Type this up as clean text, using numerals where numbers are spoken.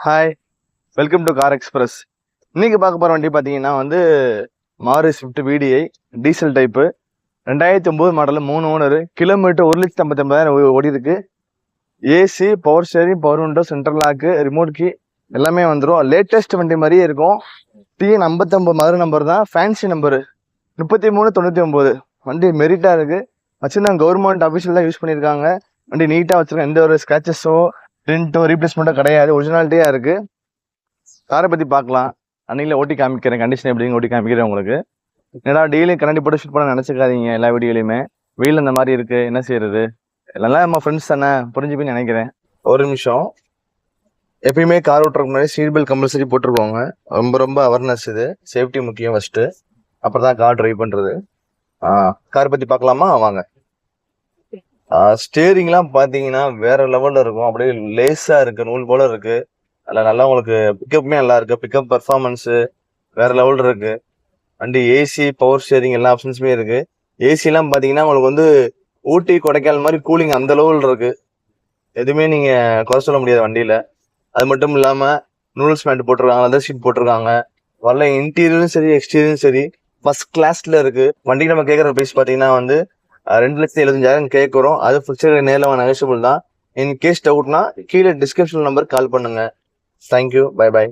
Hi, welcome to Car Express. இன்னைக்கு பார்க்க போகிற வண்டி பார்த்தீங்கன்னா Maruti Swift VDI diesel type 2009 model 3 owner, kilometre 1,59,000 ஓடி இருக்கு. AC, power steering, power window, central lock, remote key எல்லாமே வந்துடும். லேட்டஸ்ட் வண்டி மாதிரியே இருக்கும். TN59 மறு நம்பர் தான், ஃபேன்சி நம்பரு 3399. வண்டி மெரிட்டாக இருக்குது. வச்சுருந்தாங்க கவர்மெண்ட் ஆஃபீஸில் தான் யூஸ் பண்ணியிருக்காங்க. வண்டி நீட்டாக வச்சுருக்காங்க. எந்த ஒரு ஸ்க்ராச்சஸோ டென்ட்டோ ரீப்ளேஸ்மெண்ட்டோ கிடையாது. ஒரிஜினாலிட்டியாக இருக்குது. காரை பற்றி பார்க்கலாம். அன்னையில் ஓட்டி காமிக்கிறேன். கண்டிஷன் எப்படிங்க ஓட்டி காமிக்கிறேன் உங்களுக்கு. ஏன்னா டெய்லியும் கரண்டி போட்டு ஷூட் பண்ண நினச்சிக்காதீங்க. எல்லா வீடியோலையுமே வெயில் அந்த மாதிரி இருக்குது, என்ன செய்யறது. எல்லாம் நம்ம ஃப்ரெண்ட்ஸ் தானே, புரிஞ்சுப்பின்னு நினைக்கிறேன். ஒரு நிமிஷம். எப்பயுமே கார் ஓட்டுறதுக்கு முன்னாடி சீட் பெல்ட் கம்பல்சரி போட்டுருக்கோங்க. ரொம்ப ரொம்ப அவேர்னஸ். இது சேஃப்டி முக்கியம் ஃபஸ்ட்டு, அப்புறம் தான் கார் ட்ரைவ் பண்ணுறது. காரை பற்றி பார்க்கலாமா, வாங்க. ஸ்டேரிங்லாம் பார்த்தீங்கன்னா வேற லெவலில் இருக்கும். அப்படியே லேஸாக இருக்குது, நூல் போல இருக்குது. அதில் நல்லா உங்களுக்கு பிக்கப்புமே நல்லா இருக்குது. பிக்கப் பர்ஃபார்மன்ஸு வேற லெவலில் இருக்குது. வண்டி ஏசி, பவர் ஸ்டேரிங் எல்லா ஆப்ஷன்ஸுமே இருக்குது. ஏசிலாம் பார்த்தீங்கன்னா உங்களுக்கு ஊட்டி கொடைக்கானல் மாதிரி கூலிங் அந்த லெவலில் இருக்குது. எதுவுமே நீங்கள் குறை சொல்ல முடியாது வண்டியில். அது மட்டும் இல்லாமல் நூடுல்ஸ் மேட் போட்டிருக்காங்க, லெதர் ஷீட் போட்டிருக்காங்க. வரல இன்டீரியரும் சரி எக்ஸ்டீரியரும் சரி ஃபர்ஸ்ட் கிளாஸில் இருக்குது. வண்டிக்கு நம்ம கேட்குற ப்ரைஸ் பார்த்தீங்கன்னா 2,75,000 கேட்குறோம். அது ஃபிக்சர் நேரில் நெகோஷியபிள் தான். இன் கேஸ் டவுட்னா கீழே டிஸ்கிரிப்ஷன் நம்பர் கால் பண்ணுங்க. Thank you, bye bye.